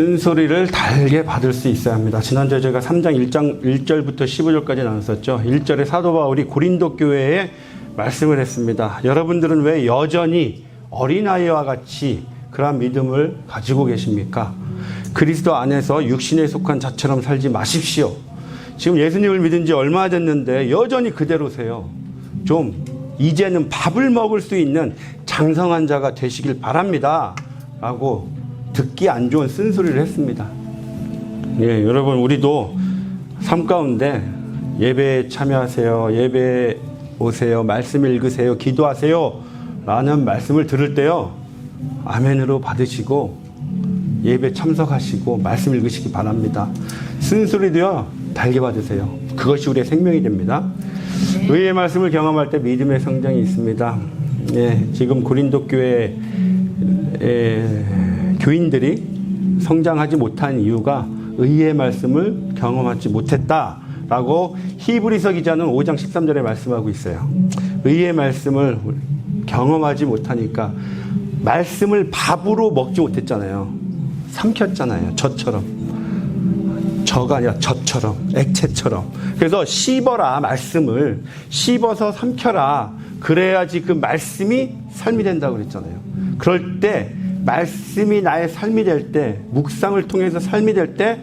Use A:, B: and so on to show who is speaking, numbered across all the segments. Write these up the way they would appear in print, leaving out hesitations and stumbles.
A: 쓴소리를 달게 받을 수 있어야 합니다. 지난주에 제가 3장 1절부터 15절까지 나눴었죠. 1절에 사도 바울이 고린도 교회에 말씀을 했습니다. 여러분들은 왜 여전히 어린아이와 같이 그러한 믿음을 가지고 계십니까? 그리스도 안에서 육신에 속한 자처럼 살지 마십시오. 지금 예수님을 믿은 지 얼마 됐는데 여전히 그대로세요. 좀 이제는 밥을 먹을 수 있는 장성한 자가 되시길 바랍니다. 라고 듣기 안 좋은 쓴소리를 했습니다. 예, 여러분 우리도 삶 가운데 예배에 참여하세요. 예배에 오세요. 말씀 읽으세요. 기도하세요. 라는 말씀을 들을 때요. 아멘으로 받으시고 예배 참석하시고 말씀 읽으시기 바랍니다. 쓴소리도요. 달게 받으세요. 그것이 우리의 생명이 됩니다. 의의 말씀을 경험할 때 믿음의 성장이 있습니다. 예, 지금 고린도 교회 교인들이 성장하지 못한 이유가 의의 말씀을 경험하지 못했다라고 히브리서 기자는 5장 13절에 말씀하고 있어요. 의의 말씀을 경험하지 못하니까 말씀을 밥으로 먹지 못했잖아요. 삼켰잖아요. 젖처럼. 저가 아니라 젖처럼, 액체처럼. 그래서 씹어라, 말씀을. 씹어서 삼켜라. 그래야지 그 말씀이 삶이 된다고 그랬잖아요. 그럴 때 말씀이 나의 삶이 될 때, 묵상을 통해서 삶이 될 때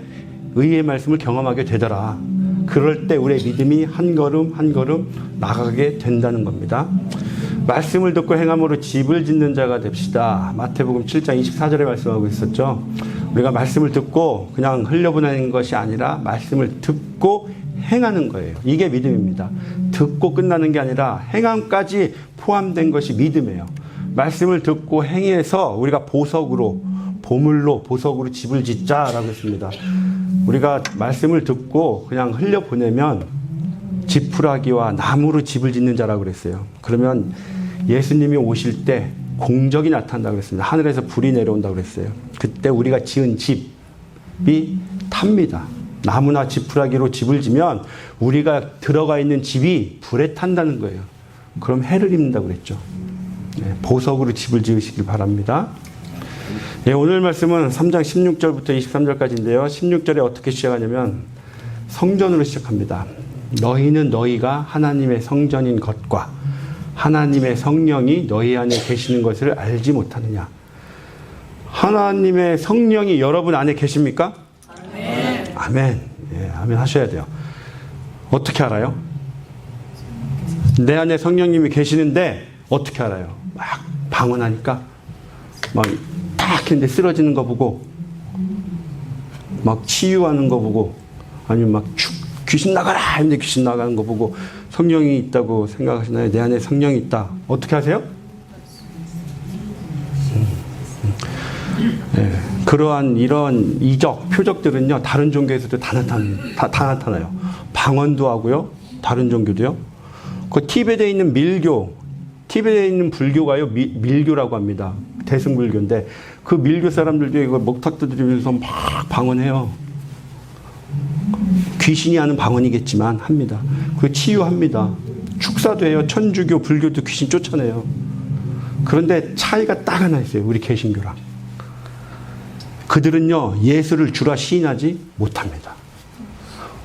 A: 의의 말씀을 경험하게 되더라. 그럴 때 우리의 믿음이 한 걸음 한 걸음 나가게 된다는 겁니다. 말씀을 듣고 행함으로 집을 짓는 자가 됩시다. 마태복음 7장 24절에 말씀하고 있었죠. 우리가 말씀을 듣고 그냥 흘려보내는 것이 아니라 말씀을 듣고 행하는 거예요. 이게 믿음입니다. 듣고 끝나는 게 아니라 행함까지 포함된 것이 믿음이에요. 말씀을 듣고 행해서 우리가 보석으로, 보물로, 보석으로 집을 짓자라고 했습니다. 우리가 말씀을 듣고 그냥 흘려보내면 지푸라기와 나무로 집을 짓는 자라고 그랬어요. 그러면 예수님이 오실 때 공적이 나타난다고 그랬습니다. 하늘에서 불이 내려온다고 그랬어요. 그때 우리가 지은 집이 탑니다. 나무나 지푸라기로 집을 지면 우리가 들어가 있는 집이 불에 탄다는 거예요. 그럼 해를 입는다고 그랬죠. 네, 보석으로 집을 지으시길 바랍니다. 네, 오늘 말씀은 3장 16절부터 23절까지인데요. 16절에 어떻게 시작하냐면 성전으로 시작합니다. 너희는 너희가 하나님의 성전인 것과 하나님의 성령이 너희 안에 계시는 것을 알지 못하느냐. 하나님의 성령이 여러분 안에 계십니까? 아멘. 아멘. 예, 아멘 하셔야 돼요. 어떻게 알아요? 내 안에 성령님이 계시는데 어떻게 알아요? 막 방언하니까 막 탁 했는데 쓰러지는 거 보고 막 치유하는 거 보고 아니면 막 귀신 나가라 했는데 귀신 나가는 거 보고 성령이 있다고 생각하시나요? 내 안에 성령이 있다. 어떻게 하세요? 네. 그러한 이런 이적, 표적들은요, 다른 종교에서도 다 나타나요. 방언도 하고요, 다른 종교도요. 그 티베트에 있는 티베트에 있는 불교가요, 밀교라고 합니다. 대승불교인데, 그 밀교 사람들도 이거 목탁 두드리면서 막 방언해요. 귀신이 하는 방언이겠지만 합니다. 그 치유합니다. 축사도 해요. 천주교, 불교도 귀신 쫓아내요. 그런데 차이가 딱 하나 있어요. 우리 개신교랑. 그들은요, 예수를 주라 시인하지 못합니다.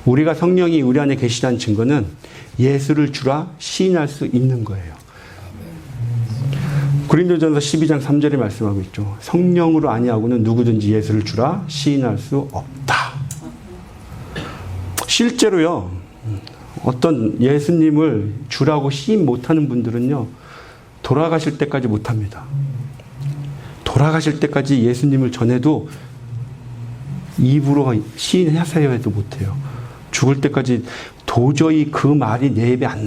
A: 우리가 성령이 우리 안에 계시다는 증거는 예수를 주라 시인할 수 있는 거예요. 고린도전서 12장 3절에 말씀하고 있죠. 성령으로 아니하고는 누구든지 예수를 주라 시인할 수 없다. 실제로요, 어떤 예수님을 주라고 시인 못하는 분들은요, 돌아가실 때까지 못합니다. 돌아가실 때까지 예수님을 전해도 입으로 시인하세요 해도 못해요. 죽을 때까지 도저히 그 말이 내 입에 안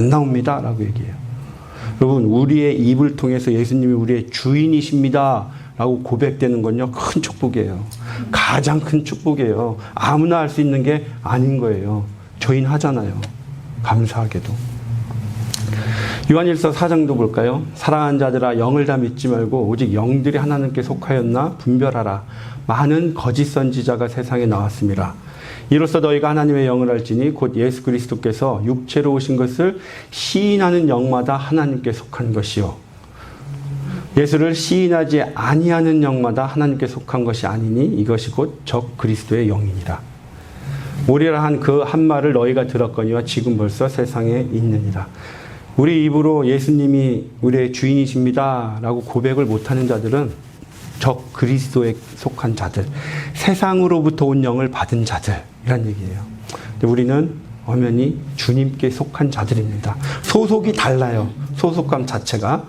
A: 나옵니다 라고 얘기해요. 여러분, 우리의 입을 통해서 예수님이 우리의 주인이십니다 라고 고백되는 건요, 큰 축복이에요. 가장 큰 축복이에요. 아무나 할 수 있는 게 아닌 거예요. 저희는 하잖아요. 감사하게도. 요한일서 4장도 볼까요? 사랑하는 자들아, 영을 다 믿지 말고 오직 영들이 하나님께 속하였나 분별하라. 많은 거짓 선지자가 세상에 나왔습니다. 이로써 너희가 하나님의 영을 알지니 곧 예수 그리스도께서 육체로 오신 것을 시인하는 영마다 하나님께 속한 것이요. 예수를 시인하지 아니하는 영마다 하나님께 속한 것이 아니니 이것이 곧 적 그리스도의 영이니라. 오리라 한 그 한 말을 너희가 들었거니와 지금 벌써 세상에 있느니라. 우리 입으로 예수님이 우리의 주인이십니다 라고 고백을 못하는 자들은 적 그리스도에 속한 자들, 세상으로부터 온 영을 받은 자들이란 얘기예요. 근데 우리는 엄연히 주님께 속한 자들입니다. 소속이 달라요. 소속감 자체가.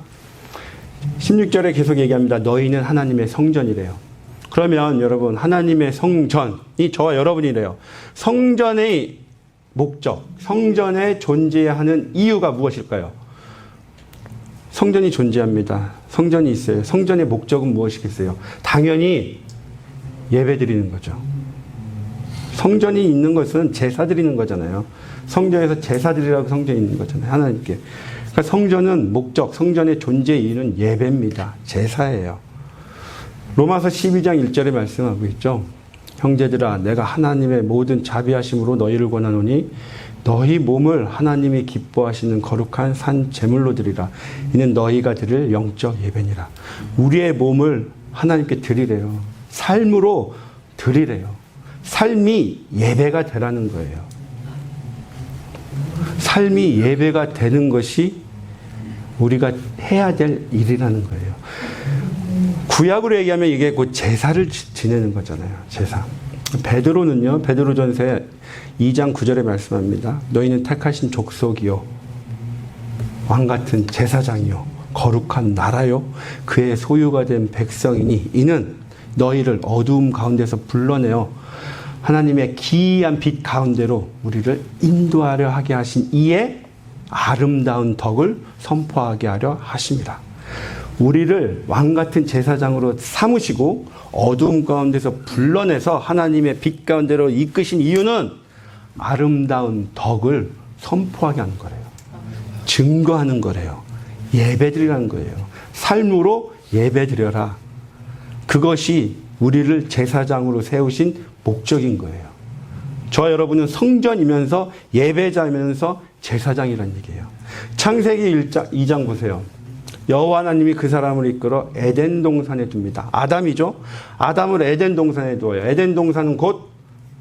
A: 16절에 계속 얘기합니다. 너희는 하나님의 성전이래요. 그러면 여러분, 하나님의 성전이 저와 여러분이래요. 성전의 목적, 성전에 존재하는 이유가 무엇일까요? 성전이 존재합니다. 성전이 있어요. 성전의 목적은 무엇이겠어요? 당연히 예배 드리는 거죠. 성전이 있는 것은 제사 드리는 거잖아요. 성전에서 제사 드리라고 성전이 있는 거잖아요. 하나님께. 그러니까 성전은 목적, 성전의 존재 이유는 예배입니다. 제사예요. 로마서 12장 1절에 말씀하고 있죠. 형제들아, 내가 하나님의 모든 자비하심으로 너희를 권하노니 너희 몸을 하나님이 기뻐하시는 거룩한 산 제물로 드리라. 이는 너희가 드릴 영적 예배니라. 우리의 몸을 하나님께 드리래요. 삶으로 드리래요. 삶이 예배가 되라는 거예요. 삶이 예배가 되는 것이 우리가 해야 될 일이라는 거예요. 구약으로 얘기하면 이게 곧 제사를 지내는 거잖아요. 제사. 베드로는요, 베드로전서 2장 9절에 말씀합니다. 너희는 택하신 족속이요, 왕같은 제사장이요, 거룩한 나라요, 그의 소유가 된 백성이니 이는 너희를 어두움 가운데서 불러내어 하나님의 기이한 빛 가운데로 우리를 인도하려 하게 하신 이의 아름다운 덕을 선포하게 하려 하십니다. 우리를 왕같은 제사장으로 삼으시고 어두움 가운데서 불러내서 하나님의 빛 가운데로 이끄신 이유는 아름다운 덕을 선포하게 하는 거래요. 증거하는 거래요. 예배드리라는 거예요. 삶으로 예배드려라. 그것이 우리를 제사장으로 세우신 목적인 거예요. 저와 여러분은 성전이면서 예배자이면서 제사장이라는 얘기예요. 창세기 2장 보세요. 여호와 하나님이 그 사람을 이끌어 에덴 동산에 둡니다. 아담이죠. 아담을 에덴 동산에 두어요. 에덴 동산은 곧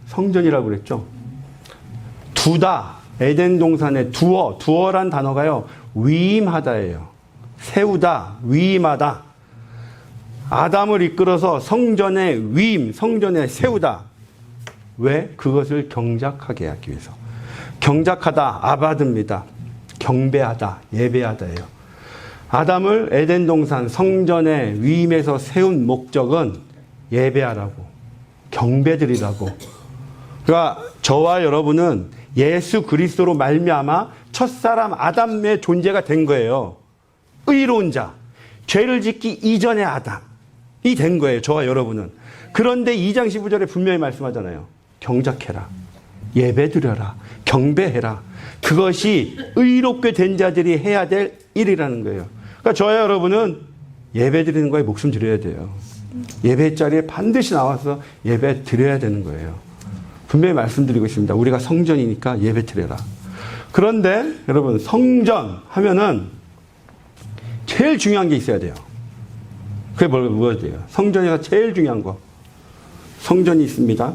A: 성전이라고 그랬죠. 두다, 에덴 동산에 두어란 단어가요, 위임하다예요. 세우다, 위임하다. 아담을 이끌어서 성전에 위임, 성전에 세우다. 왜? 그것을 경작하게 하기 위해서. 경작하다, 아바드입니다. 경배하다, 예배하다예요. 아담을 에덴 동산 성전에 위임해서 세운 목적은 예배하라고, 경배드리라고. 그러니까 저와 여러분은 예수 그리스도로 말미암아 첫사람 아담의 존재가 된 거예요. 의로운 자, 죄를 짓기 이전의 아담이 된 거예요. 저와 여러분은. 그런데 2장 15절에 분명히 말씀하잖아요. 경작해라, 예배드려라, 경배해라. 그것이 의롭게 된 자들이 해야 될 일이라는 거예요. 그러니까 저와 여러분은 예배 드리는 거에 목숨 드려야 돼요. 예배 자리에 반드시 나와서 예배 드려야 되는 거예요. 분명히 말씀드리고 있습니다. 우리가 성전이니까 예배 드려라. 그런데 여러분, 성전 하면은 제일 중요한 게 있어야 돼요. 그게 뭐예요? 성전에서 제일 중요한 거. 성전이 있습니다.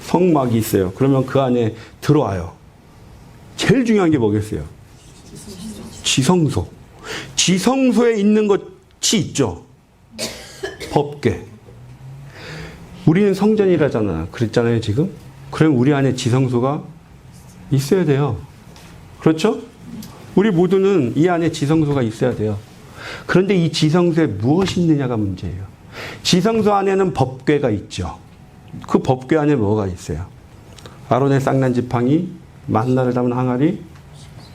A: 성막이 있어요. 그러면 그 안에 들어와요. 제일 중요한 게 뭐겠어요? 지성소. 지성소에 있는 것이 있죠. 법궤. 우리는 성전이라잖아. 그랬잖아요, 지금? 그럼 우리 안에 지성소가 있어야 돼요. 그렇죠? 우리 모두는 이 안에 지성소가 있어야 돼요. 그런데 이 지성소에 무엇이 있느냐가 문제예요. 지성소 안에는 법궤가 있죠. 그 법궤 안에 뭐가 있어요? 아론의 쌍난 지팡이, 만나를 담은 항아리,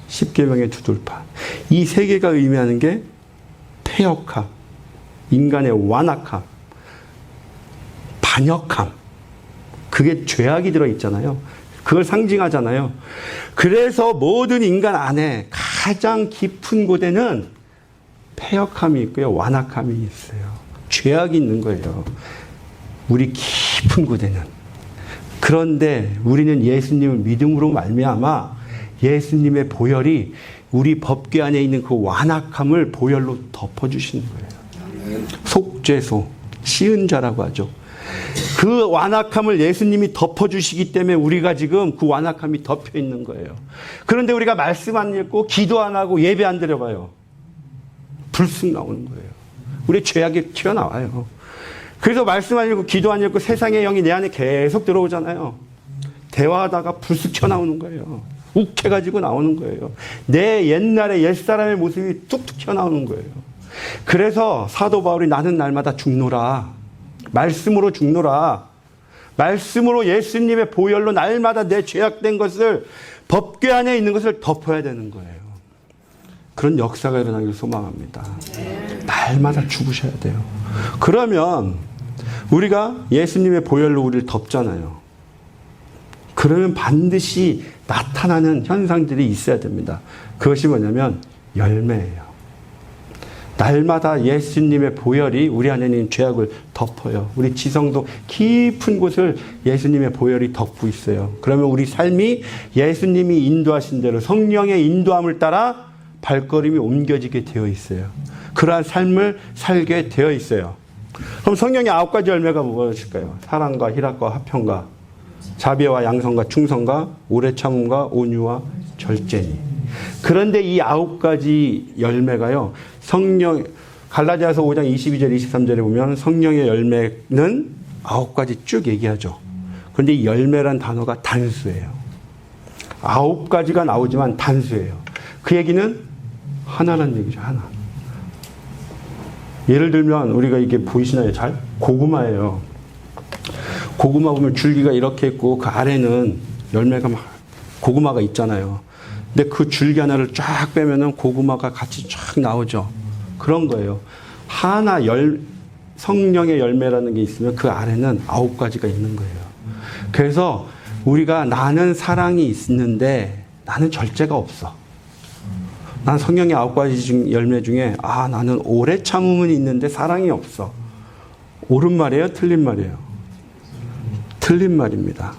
A: 십계명의 두 돌판. 이 세 개가 의미하는 게 패역함, 인간의 완악함, 반역함. 그게 죄악이 들어있잖아요. 그걸 상징하잖아요. 그래서 모든 인간 안에 가장 깊은 곳에는 패역함이 있고요, 완악함이 있어요. 죄악이 있는 거예요. 우리 깊은 곳에는. 그런데 우리는 예수님을 믿음으로 말미암아 예수님의 보혈이 우리 법궤 안에 있는 그 완악함을 보혈로 덮어주시는 거예요. 속죄소, 시은자라고 하죠. 그 완악함을 예수님이 덮어주시기 때문에 우리가 지금 그 완악함이 덮여 있는 거예요. 그런데 우리가 말씀 안 읽고 기도 안 하고 예배 안 드려봐요. 불쑥 나오는 거예요. 우리 죄악이 튀어나와요. 그래서 말씀 안 읽고 기도 안 읽고 세상의 영이 내 안에 계속 들어오잖아요. 대화하다가 불쑥 튀어나오는 거예요. 욱해가지고 나오는 거예요. 내 옛날의 옛사람의 모습이 툭툭 튀어나오는 거예요. 그래서 사도 바울이 나는 날마다 죽노라. 말씀으로 죽노라. 말씀으로 예수님의 보혈로 날마다 내 죄악된 것을 법궤 안에 있는 것을 덮어야 되는 거예요. 그런 역사가 일어나기를 소망합니다. 날마다 죽으셔야 돼요. 그러면 우리가 예수님의 보혈로 우리를 덮잖아요. 그러면 반드시 나타나는 현상들이 있어야 됩니다. 그것이 뭐냐면 열매예요. 날마다 예수님의 보혈이 우리 안에 있는 죄악을 덮어요. 우리 지성도 깊은 곳을 예수님의 보혈이 덮고 있어요. 그러면 우리 삶이 예수님이 인도하신 대로 성령의 인도함을 따라 발걸음이 옮겨지게 되어 있어요. 그러한 삶을 살게 되어 있어요. 그럼 성령의 9가지 열매가 무엇일까요? 사랑과 희락과 화평과 자비와 양성과 충성과 오래 참음과 온유와 절제니. 그런데 이 9가지 열매가요, 갈라디아서 5장 22절 23절에 보면 성령의 열매는 9가지 쭉 얘기하죠. 그런데 이 열매란 단어가 단수예요. 9가지가 나오지만 단수예요. 그 얘기는 하나라는 얘기죠. 하나. 예를 들면 우리가 이게 보이시나요? 잘? 고구마예요. 고구마 보면 줄기가 이렇게 있고 그 아래는 열매가 막 고구마가 있잖아요. 근데 그 줄기 하나를 쫙 빼면은 고구마가 같이 쫙 나오죠. 그런 거예요. 하나 성령의 열매라는 게 있으면 그 아래는 9가지가 있는 거예요. 그래서 우리가 나는 사랑이 있는데 나는 절제가 없어. 난 성령의 9가지 열매 중에 나는 오래 참음은 있는데 사랑이 없어. 옳은 말이에요? 틀린 말이에요? 틀린 말입니다.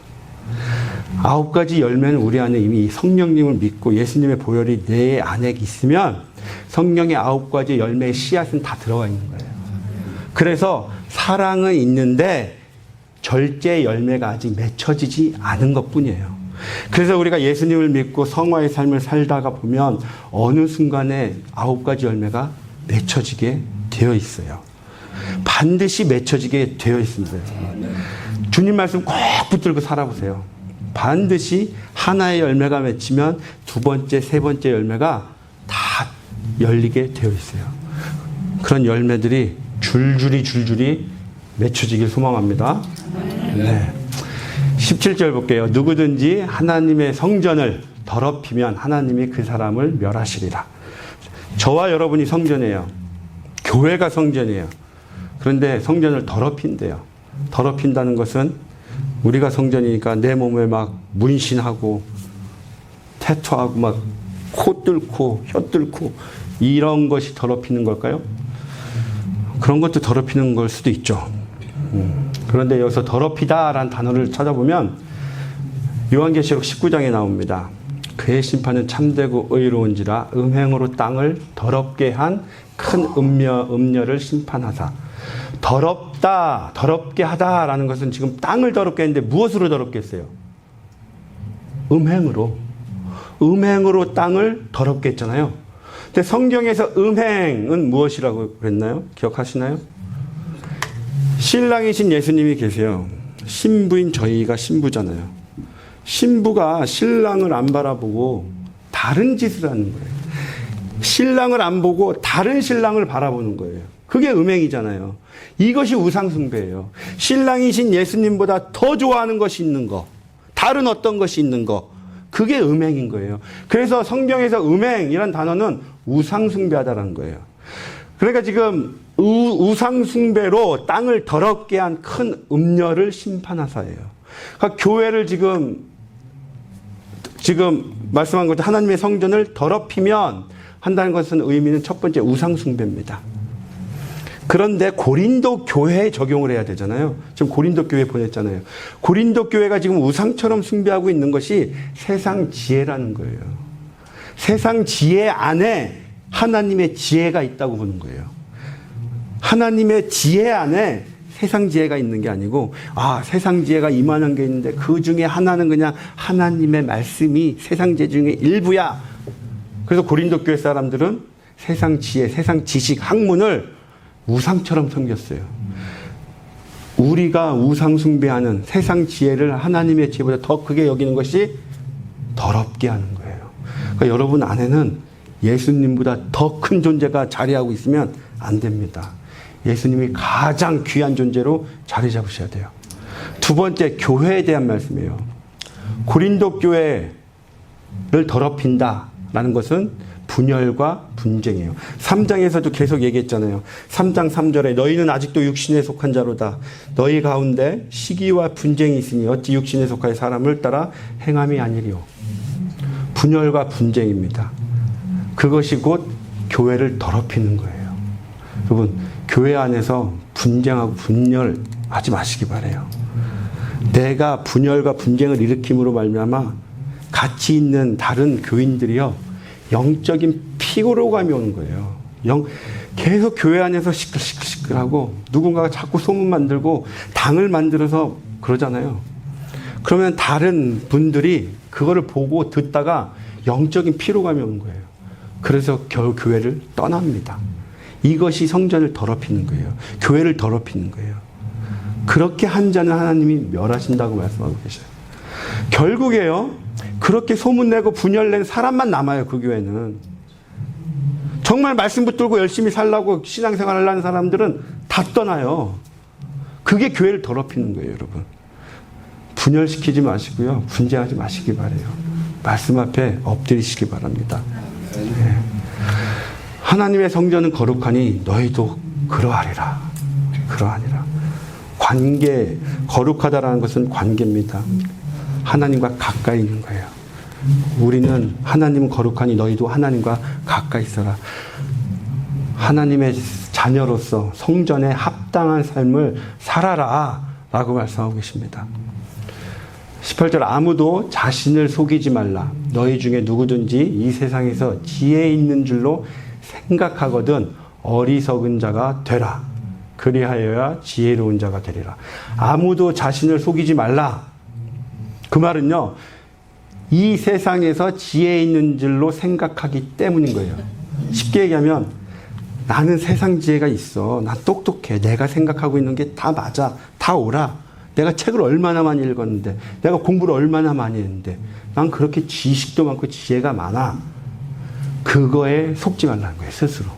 A: 9가지 열매는 우리 안에 이미 성령님을 믿고 예수님의 보혈이 내 안에 있으면 성령의 9가지 열매의 씨앗은 다 들어가 있는 거예요. 그래서 사랑은 있는데 절제 열매가 아직 맺혀지지 않은 것뿐이에요. 그래서 우리가 예수님을 믿고 성화의 삶을 살다가 보면 어느 순간에 9가지 열매가 맺혀지게 되어 있어요. 반드시 맺혀지게 되어 있습니다. 주님 말씀 꼭 붙들고 살아보세요. 반드시 하나의 열매가 맺히면 두 번째, 세 번째 열매가 다 열리게 되어 있어요. 그런 열매들이 줄줄이 맺혀지길 소망합니다. 네. 17절 볼게요. 누구든지 하나님의 성전을 더럽히면 하나님이 그 사람을 멸하시리라. 저와 여러분이 성전이에요. 교회가 성전이에요. 그런데 성전을 더럽힌대요. 더럽힌다는 것은 우리가 성전이니까 내 몸에 막 문신하고 태투하고 막 코 뚫고 혀 뚫고 이런 것이 더럽히는 걸까요? 그런 것도 더럽히는 걸 수도 있죠. 그런데 여기서 더럽히다라는 단어를 찾아보면 요한계시록 19장에 나옵니다. 그의 심판은 참되고 의로운지라 음행으로 땅을 더럽게 한 큰 음녀를 심판하사. 더럽다, 더럽게 하다라는 것은 지금 땅을 더럽게 했는데 무엇으로 더럽게 했어요? 음행으로 땅을 더럽게 했잖아요. 근데 성경에서 음행은 무엇이라고 그랬나요? 기억하시나요? 신랑이신 예수님이 계세요. 신부인 저희가 신부잖아요. 신부가 신랑을 안 바라보고 다른 짓을 하는 거예요. 신랑을 안 보고 다른 신랑을 바라보는 거예요. 그게 음행이잖아요. 이것이 우상숭배예요. 신랑이신 예수님보다 더 좋아하는 것이 있는 거, 다른 어떤 것이 있는 거, 그게 음행인 거예요. 그래서 성경에서 음행이란 단어는 우상숭배하다라는 거예요. 그러니까 지금 우상숭배로 땅을 더럽게 한 큰 음녀를 심판하사예요. 그러니까 교회를 지금 말씀한 것처럼 하나님의 성전을 더럽히면 한다는 것은 의미는 첫 번째 우상숭배입니다. 그런데 고린도 교회에 적용을 해야 되잖아요. 지금 고린도 교회 보냈잖아요. 고린도 교회가 지금 우상처럼 숭배하고 있는 것이 세상 지혜라는 거예요. 세상 지혜 안에 하나님의 지혜가 있다고 보는 거예요. 하나님의 지혜 안에 세상 지혜가 있는 게 아니고, 세상 지혜가 이만한 게 있는데 그 중에 하나는 그냥 하나님의 말씀이 세상 지혜 중에 일부야. 그래서 고린도 교회 사람들은 세상 지혜, 세상 지식, 학문을 우상처럼 섬겼어요. 우리가 우상 숭배하는 세상 지혜를 하나님의 지혜보다 더 크게 여기는 것이 더럽게 하는 거예요. 그러니까 여러분 안에는 예수님보다 더 큰 존재가 자리하고 있으면 안 됩니다. 예수님이 가장 귀한 존재로 자리 잡으셔야 돼요. 두 번째, 교회에 대한 말씀이에요. 고린도 교회를 더럽힌다라는 것은 분열과 분쟁이에요. 3장에서도 계속 얘기했잖아요. 3장 3절에 너희는 아직도 육신에 속한 자로다. 너희 가운데 시기와 분쟁이 있으니 어찌 육신에 속하여 사람을 따라 행함이 아니리요. 분열과 분쟁입니다. 그것이 곧 교회를 더럽히는 거예요. 여러분, 교회 안에서 분쟁하고 분열하지 마시기 바라요. 내가 분열과 분쟁을 일으킴으로 말미암아 같이 있는 다른 교인들이요, 영적인 피로감이 오는 거예요. 계속 교회 안에서 시끌시끌시끌하고 누군가가 자꾸 소문 만들고 당을 만들어서 그러잖아요. 그러면 다른 분들이 그거를 보고 듣다가 영적인 피로감이 오는 거예요. 그래서 겨우 교회를 떠납니다. 이것이 성전을 더럽히는 거예요. 교회를 더럽히는 거예요. 그렇게 한 자는 하나님이 멸하신다고 말씀하고 계셔요. 결국에요, 그렇게 소문내고 분열낸 사람만 남아요. 그 교회는. 정말 말씀 붙들고 열심히 살라고 신앙생활 하려는 사람들은 다 떠나요. 그게 교회를 더럽히는 거예요. 여러분, 분열시키지 마시고요, 분쟁하지 마시기 바라요. 말씀 앞에 엎드리시기 바랍니다. 네. 하나님의 성전은 거룩하니 너희도 그러하리라. 그러하니라. 관계, 거룩하다라는 것은 관계입니다. 하나님과 가까이 있는 거예요. 우리는 하나님은 거룩하니 너희도 하나님과 가까이 있어라. 하나님의 자녀로서 성전에 합당한 삶을 살아라 라고 말씀하고 계십니다. 18절, 아무도 자신을 속이지 말라. 너희 중에 누구든지 이 세상에서 지혜 있는 줄로 생각하거든 어리석은 자가 되라. 그리하여야 지혜로운 자가 되리라. 아무도 자신을 속이지 말라. 그 말은요, 이 세상에서 지혜 있는 줄로 생각하기 때문인 거예요. 쉽게 얘기하면 나는 세상 지혜가 있어. 난 똑똑해. 내가 생각하고 있는 게 다 맞아. 다 옳아. 내가 책을 얼마나 많이 읽었는데, 내가 공부를 얼마나 많이 했는데, 난 그렇게 지식도 많고 지혜가 많아. 그거에 속지 말라는 거예요. 스스로.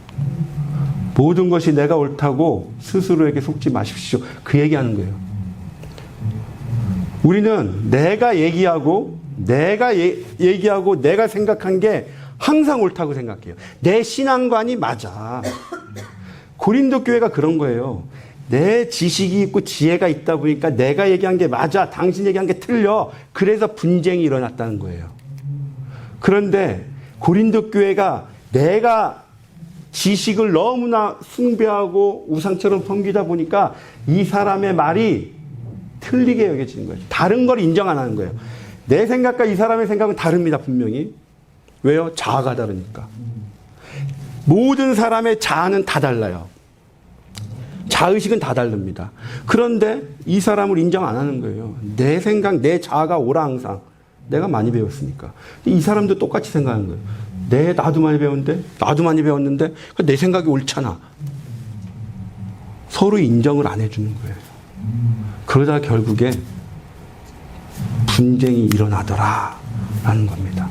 A: 모든 것이 내가 옳다고 스스로에게 속지 마십시오. 그 얘기하는 거예요. 우리는 내가 얘기하고 내가 생각한 게 항상 옳다고 생각해요. 내 신앙관이 맞아. 고린도 교회가 그런 거예요. 내 지식이 있고 지혜가 있다 보니까 내가 얘기한 게 맞아. 당신 얘기한 게 틀려. 그래서 분쟁이 일어났다는 거예요. 그런데 고린도 교회가 내가 지식을 너무나 숭배하고 우상처럼 섬기다 보니까 이 사람의 말이 틀리게 여겨지는 거예요. 다른 걸 인정 안 하는 거예요. 내 생각과 이 사람의 생각은 다릅니다. 분명히. 왜요? 자아가 다르니까. 모든 사람의 자아는 다 달라요. 자의식은 다 다릅니다. 그런데 이 사람을 인정 안 하는 거예요. 내 생각, 내 자아가 옳아 항상. 내가 많이 배웠으니까. 이 사람도 똑같이 생각하는 거예요. 나도 많이 배웠는데, 나도 많이 배웠는데 내 생각이 옳잖아. 서로 인정을 안 해주는 거예요. 그러다 결국에 분쟁이 일어나더라라는 겁니다.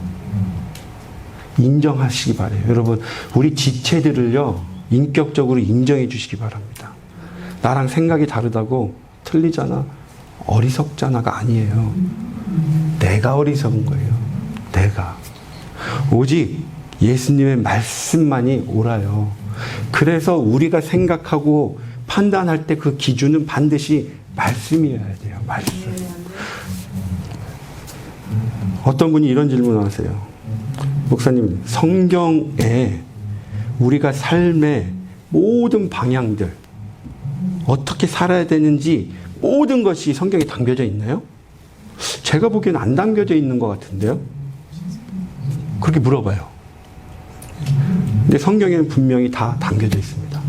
A: 인정하시기 바래요. 여러분, 우리 지체들을요, 인격적으로 인정해 주시기 바랍니다. 나랑 생각이 다르다고 틀리잖아, 어리석잖아가 아니에요. 내가 어리석은 거예요. 내가. 오직 예수님의 말씀만이 옳아요. 그래서 우리가 생각하고 판단할 때 그 기준은 반드시 말씀이어야 돼요. 말씀. 어떤 분이 이런 질문을 하세요. 목사님, 성경에 우리가 삶의 모든 방향들, 어떻게 살아야 되는지 모든 것이 성경에 담겨져 있나요? 제가 보기에는 안 담겨져 있는 것 같은데요? 그렇게 물어봐요. 근데 성경에는 분명히 다 담겨져 있습니다.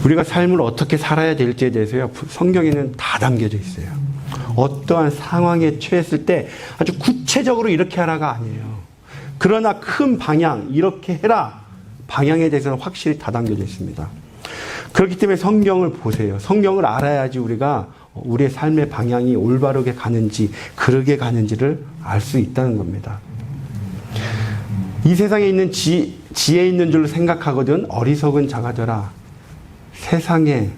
A: 우리가 삶을 어떻게 살아야 될지에 대해서요, 성경에는 다 담겨져 있어요. 어떠한 상황에 처했을 때 아주 구체적으로 이렇게 하라가 아니에요. 그러나 큰 방향, 이렇게 해라, 방향에 대해서는 확실히 다 담겨져 있습니다. 그렇기 때문에 성경을 보세요. 성경을 알아야지 우리가 우리의 삶의 방향이 올바르게 가는지 그르게 가는지를 알 수 있다는 겁니다. 이 세상에 있는 지혜 있는 줄로 생각하거든 어리석은 자가 되라. 세상의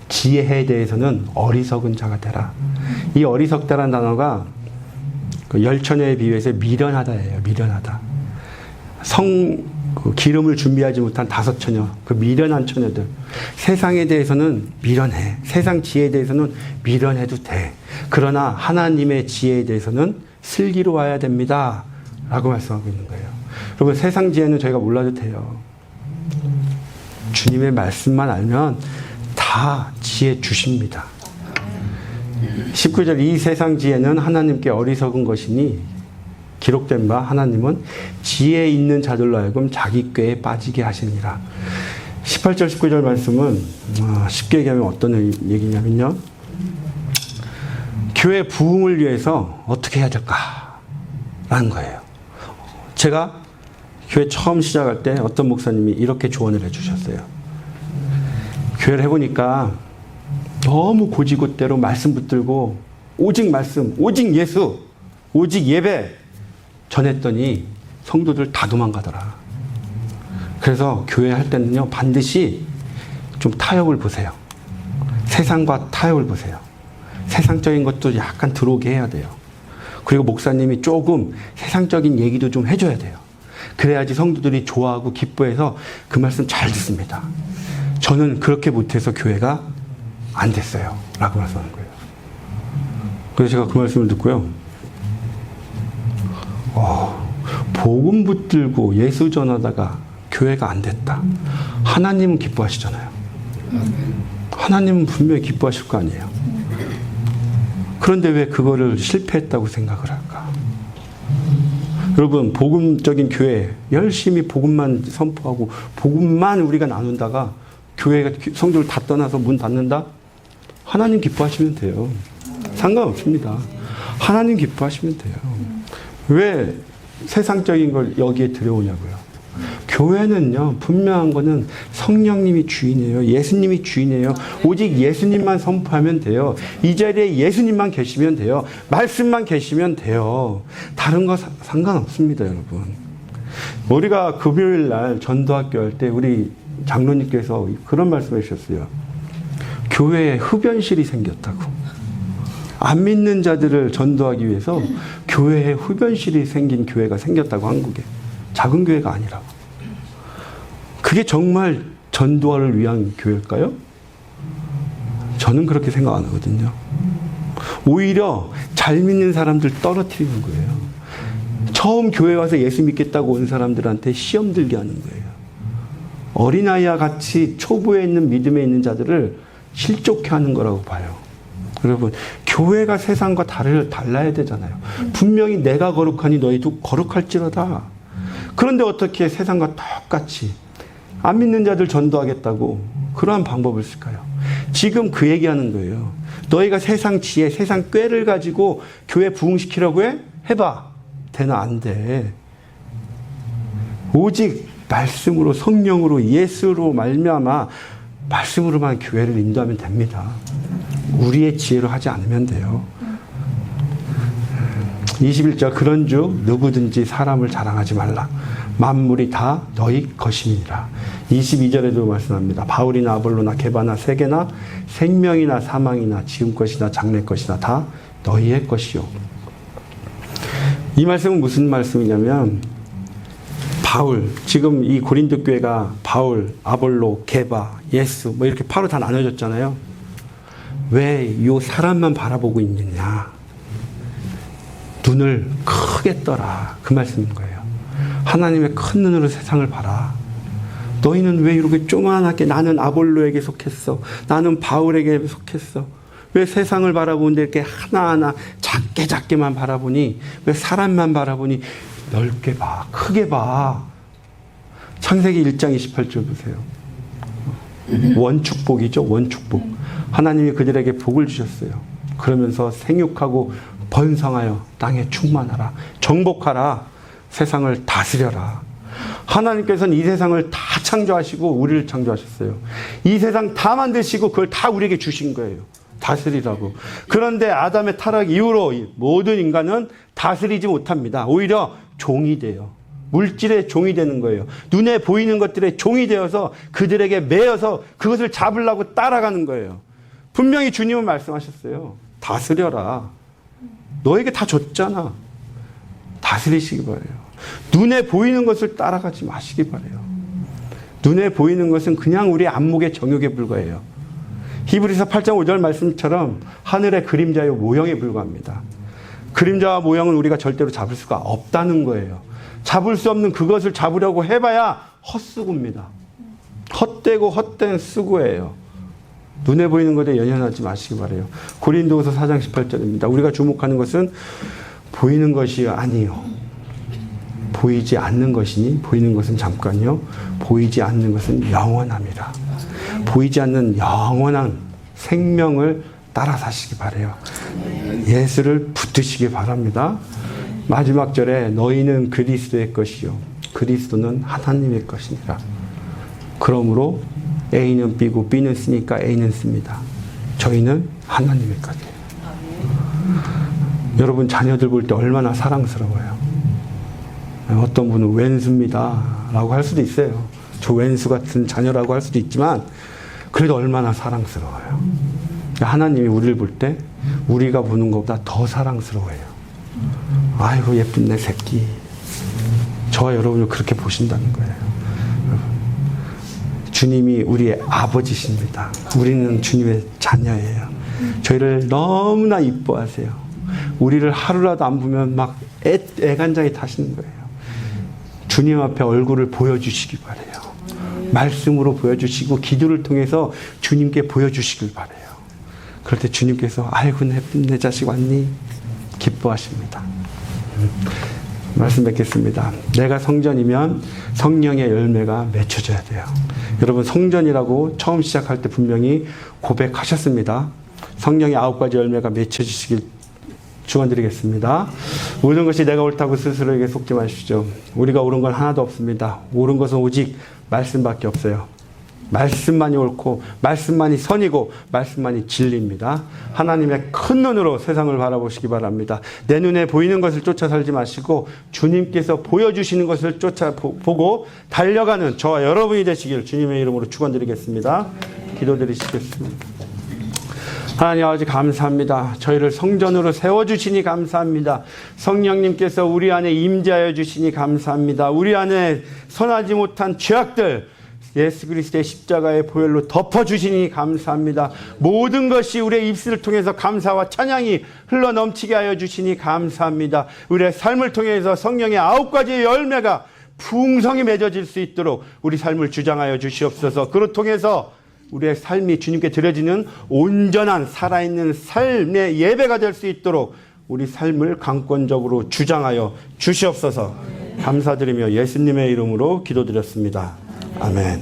A: 지혜에 대해서는 어리석은 자가 되라. 이 어리석다라는 단어가 그 열처녀에 비유해서 미련하다예요. 미련하다. 기름을 준비하지 못한 5처녀, 그 미련한 처녀들. 세상에 대해서는 미련해. 세상 지혜에 대해서는 미련해도 돼. 그러나 하나님의 지혜에 대해서는 슬기로워야 됩니다. 라고 말씀하고 있는 거예요. 여러분, 세상 지혜는 저희가 몰라도 돼요. 주님의 말씀만 알면 다 지혜 주십니다. 19절, 이 세상 지혜는 하나님께 어리석은 것이니 기록된 바 하나님은 지혜 있는 자들로 하여금 자기 꾀에 빠지게 하시니라. 18절 19절 말씀은 쉽게 얘기하면 어떤 얘기냐면요, 교회 부흥을 위해서 어떻게 해야 될까라는 거예요. 제가 교회 처음 시작할 때 어떤 목사님이 이렇게 조언을 해주셨어요. 교회를 해보니까 너무 고지곳대로 말씀 붙들고 오직 말씀, 오직 예수, 오직 예배 전했더니 성도들 다 도망가더라. 그래서 교회 할 때는요, 반드시 좀 타협을 보세요. 세상과 타협을 보세요. 세상적인 것도 약간 들어오게 해야 돼요. 그리고 목사님이 조금 세상적인 얘기도 좀 해줘야 돼요. 그래야지 성도들이 좋아하고 기뻐해서 그 말씀 잘 듣습니다. 저는 그렇게 못해서 교회가 안 됐어요. 라고 말씀하는 거예요. 그래서 제가 그 말씀을 듣고요, 복음 붙들고 예수 전하다가 교회가 안 됐다. 하나님은 기뻐하시잖아요. 하나님은 분명히 기뻐하실 거 아니에요. 그런데 왜 그거를 실패했다고 생각을 할까? 여러분, 복음적인 교회 열심히 복음만 선포하고 복음만 우리가 나눈다가 교회가 성도를 다 떠나서 문 닫는다? 하나님 기뻐하시면 돼요. 상관없습니다. 하나님 기뻐하시면 돼요. 왜 세상적인 걸 여기에 들여오냐고요. 교회는요, 분명한 거는 성령님이 주인이에요. 예수님이 주인이에요. 오직 예수님만 선포하면 돼요. 이 자리에 예수님만 계시면 돼요. 말씀만 계시면 돼요. 다른 거 상관없습니다, 여러분. 우리가 금요일 날 전도학교 할 때 우리 장로님께서 그런 말씀을 해주셨어요. 교회에 흡연실이 생겼다고. 안 믿는 자들을 전도하기 위해서 교회에 흡연실이 생긴 교회가 생겼다고, 한국에. 작은 교회가 아니라고. 그게 정말 전도를 위한 교회일까요? 저는 그렇게 생각 안 하거든요. 오히려 잘 믿는 사람들 떨어뜨리는 거예요. 처음 교회 와서 예수 믿겠다고 온 사람들한테 시험 들게 하는 거예요. 어린아이와 같이 초보에 있는 믿음에 있는 자들을 실족해 하는 거라고 봐요. 여러분, 교회가 세상과 달라야 되잖아요. 분명히 내가 거룩하니 너희도 거룩할지로다. 그런데 어떻게 세상과 똑같이 안 믿는 자들 전도하겠다고 그러한 방법을 쓸까요? 지금 그 얘기하는 거예요. 너희가 세상 지혜, 세상 꾀를 가지고 교회 부흥시키려고 해? 해봐. 되나? 안 돼. 오직 말씀으로, 성령으로, 예수로 말미암아 말씀으로만 교회를 인도하면 됩니다. 우리의 지혜로 하지 않으면 돼요. 21절, 그런즉 누구든지 사람을 자랑하지 말라. 만물이 다 너희 것임이니라. 22절에도 말씀합니다. 바울이나 아볼로나 게바나 세계나 생명이나 사망이나 지금 것이나 장래 것이나 다 너희의 것이요. 이 말씀은 무슨 말씀이냐면, 바울, 지금 이 고린도 교회가 바울, 아볼로, 게바, 예수 뭐 이렇게 바로 다 나눠졌잖아요. 왜 이 사람만 바라보고 있느냐? 눈을 크게 떠라. 그 말씀인 거예요. 하나님의 큰 눈으로 세상을 봐라. 너희는 왜 이렇게 조그맣게 나는 아볼로에게 속했어. 나는 바울에게 속했어. 왜 세상을 바라보는데 이렇게 하나하나 작게만 바라보니? 왜 사람만 바라보니? 넓게 봐. 크게 봐. 창세기 1장 28절 보세요. 원축복이죠. 원축복. 하나님이 그들에게 복을 주셨어요. 그러면서 생육하고 번성하여 땅에 충만하라. 정복하라. 세상을 다스려라. 하나님께서는 이 세상을 다 창조하시고 우리를 창조하셨어요. 이 세상 다 만드시고 그걸 다 우리에게 주신 거예요. 다스리라고. 그런데 아담의 타락 이후로 모든 인간은 다스리지 못합니다. 오히려 종이 돼요. 물질의 종이 되는 거예요. 눈에 보이는 것들의 종이 되어서 그들에게 매여서 그것을 잡으려고 따라가는 거예요. 분명히 주님은 말씀하셨어요. 다스려라. 너에게 다 줬잖아. 다스리시기 바래요. 눈에 보이는 것을 따라가지 마시기 바래요. 눈에 보이는 것은 그냥 우리 안목의 정욕에 불과해요. 히브리서 8장 5절 말씀처럼 하늘의 그림자요 모형에 불과합니다. 그림자와 모형은 우리가 절대로 잡을 수가 없다는 거예요. 잡을 수 없는 그것을 잡으려고 해봐야 헛수고입니다. 헛되고 헛된 수고예요. 눈에 보이는 것에 연연하지 마시기 바래요. 고린도후서 4장 18절입니다. 우리가 주목하는 것은 보이는 것이 아니요. 보이지 않는 것이니 보이는 것은 잠깐요. 보이지 않는 것은 영원함이라. 보이지 않는 영원한 생명을 따라 사시기 바래요. 예수를 붙드시기 바랍니다. 마지막 절에 너희는 그리스도의 것이요 그리스도는 하나님의 것이니라. 그러므로 A는 B고 B는 C니까 A는 씁니다. 저희는 하나님의 것이에요. 여러분 자녀들 볼 때 얼마나 사랑스러워요. 어떤 분은 왼수입니다 라고 할 수도 있어요. 저 왼수 같은 자녀라고 할 수도 있지만 그래도 얼마나 사랑스러워요. 하나님이 우리를 볼 때 우리가 보는 것보다 더 사랑스러워해요. 아이고 예쁜 내 새끼. 저와 여러분을 그렇게 보신다는 거예요. 주님이 우리의 아버지십니다. 우리는 주님의 자녀예요. 저희를 너무나 이뻐하세요. 우리를 하루라도 안 보면 막 애간장이 타시는 거예요. 주님 앞에 얼굴을 보여주시기 바래요. 말씀으로 보여주시고 기도를 통해서 주님께 보여주시길 바래요. 그럴 때 주님께서 아이고 내 자식 왔니? 기뻐하십니다. 말씀 뵙겠습니다. 내가 성전이면 성령의 열매가 맺혀져야 돼요. 여러분 성전이라고 처음 시작할 때 분명히 고백하셨습니다. 성령의 9가지 열매가 맺혀지시길 축원드리겠습니다. 모든 것이 내가 옳다고 스스로에게 속지 마십시오. 우리가 옳은 건 하나도 없습니다. 옳은 것은 오직 말씀밖에 없어요. 말씀만이 옳고 말씀만이 선이고 말씀만이 진리입니다. 하나님의 큰 눈으로 세상을 바라보시기 바랍니다. 내 눈에 보이는 것을 쫓아 살지 마시고 주님께서 보여주시는 것을 보고 달려가는 저와 여러분이 되시길 주님의 이름으로 축원드리겠습니다. 기도드리시겠습니다. 하나님 아버지 감사합니다. 저희를 성전으로 세워주시니 감사합니다. 성령님께서 우리 안에 임재하여 주시니 감사합니다. 우리 안에 선하지 못한 죄악들 예수 그리스도의 십자가의 보혈로 덮어주시니 감사합니다. 모든 것이 우리의 입술을 통해서 감사와 찬양이 흘러넘치게 하여 주시니 감사합니다. 우리의 삶을 통해서 성령의 9가지의 열매가 풍성히 맺어질 수 있도록 우리 삶을 주장하여 주시옵소서. 그로 통해서 우리의 삶이 주님께 드려지는 온전한 살아있는 삶의 예배가 될 수 있도록 우리 삶을 강권적으로 주장하여 주시옵소서. 감사드리며 예수님의 이름으로 기도드렸습니다. 아멘.